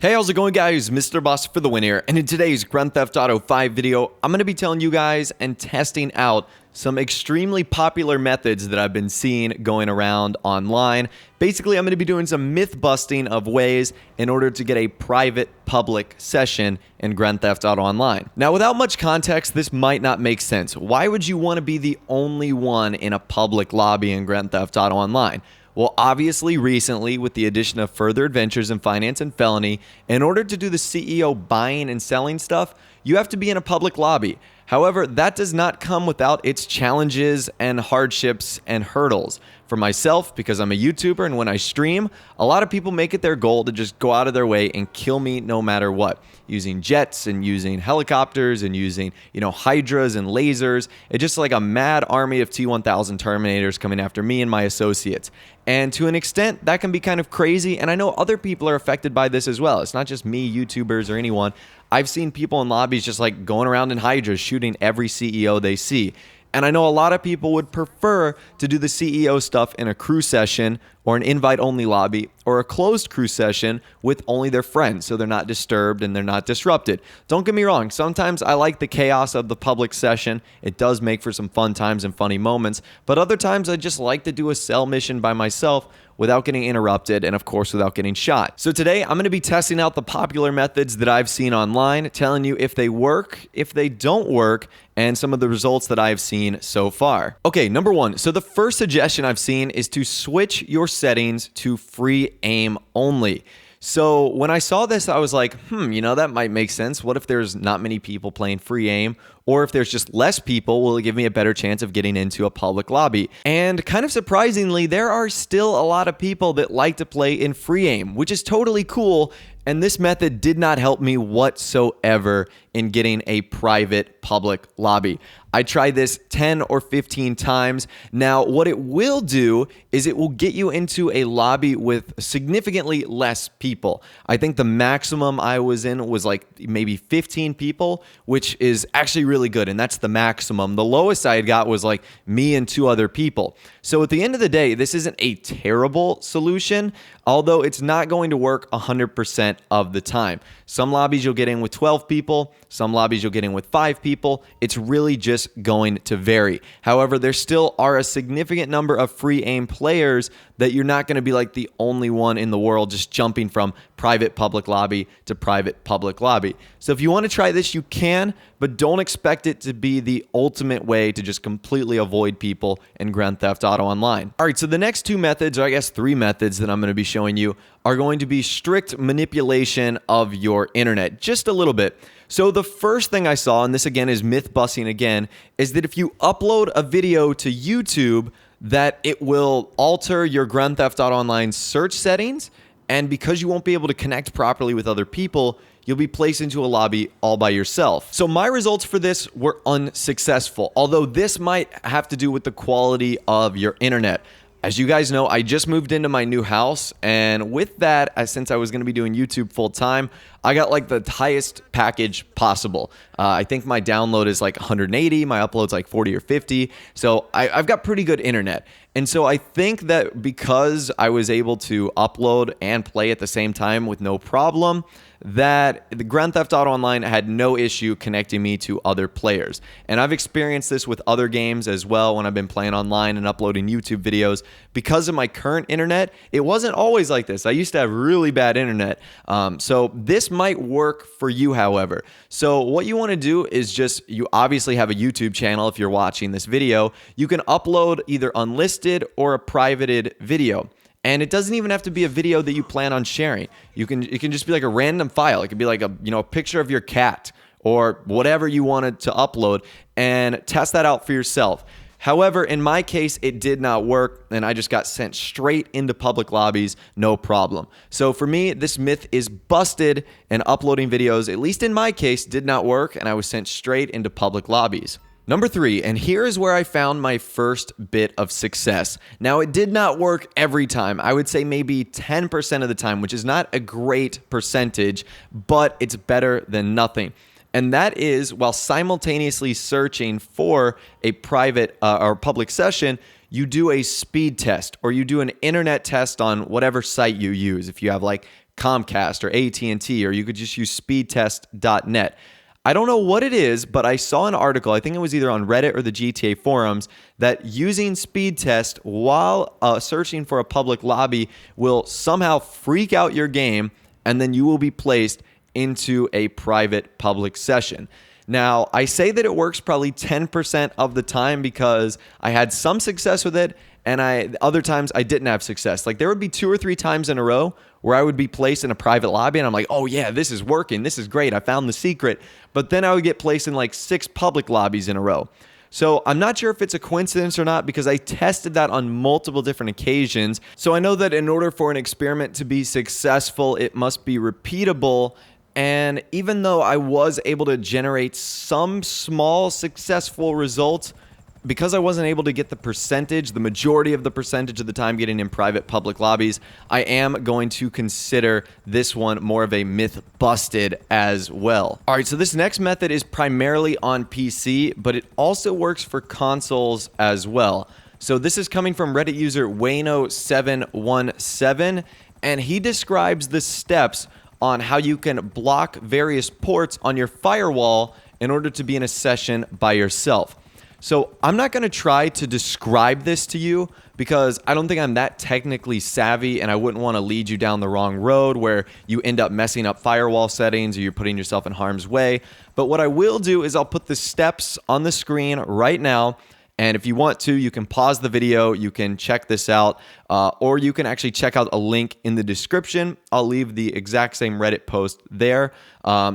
Hey, how's it going, guys? Mr. Boss for the win here, and in today's Grand Theft Auto 5 video, I'm going to be telling you guys and testing out some extremely popular methods that I've been seeing going around online. Basically, I'm going to be doing some myth busting of ways in order to get a private public session in Grand Theft Auto Online. Now, without much context, this might not make sense. Why would you want to be the only one in a public lobby in Grand Theft Auto Online? Well, obviously, recently, with the addition of further adventures in finance and felony, in order to do the CEO buying and selling stuff, you have to be in a public lobby. However, that does not come without its challenges and hardships and hurdles. For myself, because I'm a YouTuber and when I stream, a lot of people make it their goal to just go out of their way and kill me no matter what. Using jets and using helicopters and using, hydras and lasers. It's just like a mad army of T-1000 Terminators coming after me and my associates. And to an extent, that can be kind of crazy, and I know other people are affected by this as well. It's not just me, YouTubers, or anyone. I've seen people in lobbies just like going around in hydras shooting every CEO they see. And I know a lot of people would prefer to do the CEO stuff in a crew session or an invite-only lobby or a closed crew session with only their friends so they're not disturbed and they're not disrupted. Don't get me wrong, sometimes I like the chaos of the public session. It does make for some fun times and funny moments, but other times I just like to do a cell mission by myself without getting interrupted and, of course, without getting shot. So today, I'm going to be testing out the popular methods that I've seen online, telling you if they work, if they don't work, and some of the results that I've seen so far. Okay, number one. So the first suggestion I've seen is to switch your settings to free aim only. So when I saw this, I was like, that might make sense. What if there's not many people playing free aim? Or if there's just less people, will it give me a better chance of getting into a public lobby? And kind of surprisingly, there are still a lot of people that like to play in free aim, which is totally cool. And this method did not help me whatsoever in getting a private public lobby. I tried this 10 or 15 times. Now, what it will do is it will get you into a lobby with significantly less people. I think the maximum I was in was like maybe 15 people, which is actually really good, and that's the maximum. The lowest I had got was like me and 2 other people. So at the end of the day, this isn't a terrible solution, although it's not going to work 100% of the time. Some lobbies you'll get in with 12 people, some lobbies you'll get in with 5 people. It's really just going to vary. However, there still are a significant number of free aim players that you're not going to be like the only one in the world just jumping from private public lobby to private public lobby. So if you want to try this, you can, but don't expect it to be the ultimate way to just completely avoid people in Grand Theft Auto Online. All right, so the next 2 methods, or I guess 3 methods that I'm going to be showing you are going to be strict manipulation of your internet, just a little bit. So the first thing I saw, and this again is myth busting again, is that if you upload a video to YouTube, that it will alter your Grand Theft Auto Online search settings, and because you won't be able to connect properly with other people, you'll be placed into a lobby all by yourself. So my results for this were unsuccessful, although this might have to do with the quality of your internet. As you guys know, I just moved into my new house, and with that, since I was going to be doing YouTube full time, I got like the highest package possible. I think my download is like 180, my upload's like 40 or 50, so I've got pretty good internet. And so I think that because I was able to upload and play at the same time with no problem, that the Grand Theft Auto Online had no issue connecting me to other players. And I've experienced this with other games as well when I've been playing online and uploading YouTube videos. Because of my current internet, it wasn't always like this. I used to have really bad internet. So this might work for you, however. So what you want to do is you obviously have a YouTube channel if you're watching this video. You can upload either unlisted or a privated video. And it doesn't even have to be a video that you plan on sharing. It can just be like a random file. It could be like a picture of your cat or whatever you wanted to upload, and test that out for yourself. However, in my case, it did not work, and I just got sent straight into public lobbies, no problem. So for me, this myth is busted, and uploading videos, at least in my case, did not work, and I was sent straight into public lobbies. Number 3, and here is where I found my first bit of success. Now, it did not work every time. I would say maybe 10% of the time, which is not a great percentage, but it's better than nothing. And that is while simultaneously searching for a private or public session, you do a speed test or you do an internet test on whatever site you use. If you have like Comcast or AT&T, or you could just use speedtest.net. I don't know what it is, but I saw an article, I think it was either on Reddit or the GTA forums, that using speed test while searching for a public lobby will somehow freak out your game, and then you will be placed into a private public session. Now, I say that it works probably 10% of the time because I had some success with it, and other times I didn't have success. Like, there would be 2 or 3 times in a row where I would be placed in a private lobby, and I'm like, oh yeah, this is working, this is great, I found the secret. But then I would get placed in like 6 public lobbies in a row. So I'm not sure if it's a coincidence or not, because I tested that on multiple different occasions. So I know that in order for an experiment to be successful, it must be repeatable. And even though I was able to generate some small successful results, because I wasn't able to get the majority of the percentage of the time getting in private public lobbies, I am going to consider this one more of a myth busted as well. All right, so this next method is primarily on PC, but it also works for consoles as well. So this is coming from Reddit user Wayno717, and he describes the steps on how you can block various ports on your firewall in order to be in a session by yourself. So I'm not going to try to describe this to you because I don't think I'm that technically savvy, and I wouldn't want to lead you down the wrong road where you end up messing up firewall settings or you're putting yourself in harm's way. But what I will do is I'll put the steps on the screen right now. And if you want to, you can pause the video, you can check this out, or you can actually check out a link in the description. I'll leave the exact same Reddit post there.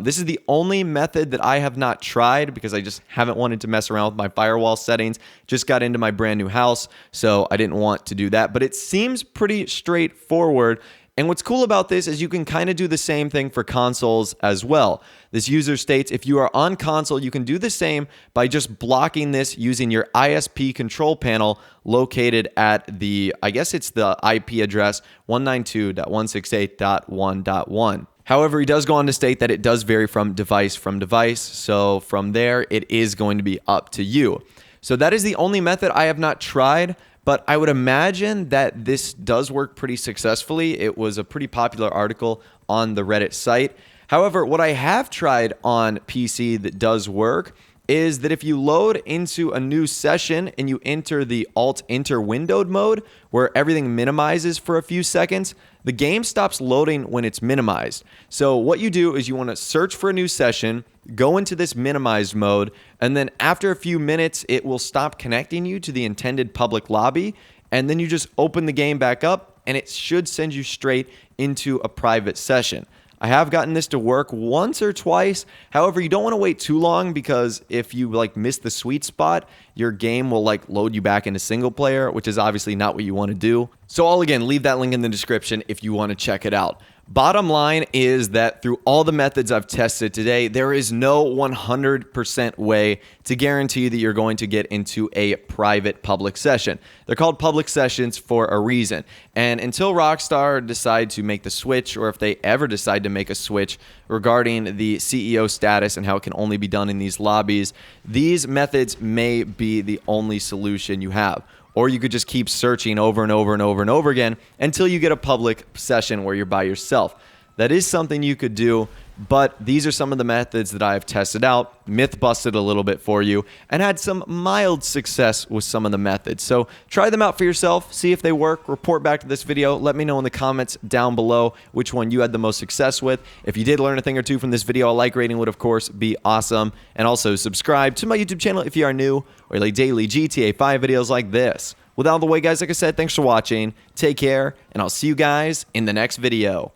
This is the only method that I have not tried because I just haven't wanted to mess around with my firewall settings. Just got into my brand new house, so I didn't want to do that. But it seems pretty straightforward. And what's cool about this is you can kind of do the same thing for consoles as well. This user states if you are on console, you can do the same by just blocking this using your ISP control panel located at the, I guess it's the IP address 192.168.1.1. However, he does go on to state that it does vary from device. So from there, it is going to be up to you. So that is the only method I have not tried. But I would imagine that this does work pretty successfully. It was a pretty popular article on the Reddit site. However, what I have tried on PC that does work is that if you load into a new session and you enter the Alt-Enter windowed mode, where everything minimizes for a few seconds, the game stops loading when it's minimized. So what you do is you want to search for a new session, go into this minimized mode, and then after a few minutes, it will stop connecting you to the intended public lobby, and then you just open the game back up, and it should send you straight into a private session. I have gotten this to work once or twice. However, you don't want to wait too long because if you miss the sweet spot, your game will load you back into single player, which is obviously not what you want to do. So I'll again leave that link in the description if you want to check it out. Bottom line is that through all the methods I've tested today, there is no 100% way to guarantee that you're going to get into a private public session. They're called public sessions for a reason. And until Rockstar decide to make the switch, or if they ever decide to make a switch regarding the CEO status and how it can only be done in these lobbies, these methods may be the only solution you have. Or you could just keep searching over and over and over and over again until you get a public session where you're by yourself. That is something you could do, but these are some of the methods that I have tested out, myth busted a little bit for you, and had some mild success with some of the methods. So try them out for yourself, see if they work, report back to this video, let me know in the comments down below which one you had the most success with. If you did learn a thing or two from this video, a like rating would of course be awesome. And also subscribe to my YouTube channel if you are new, or like daily GTA 5 videos like this. With out of the way, guys, like I said, thanks for watching, take care, and I'll see you guys in the next video.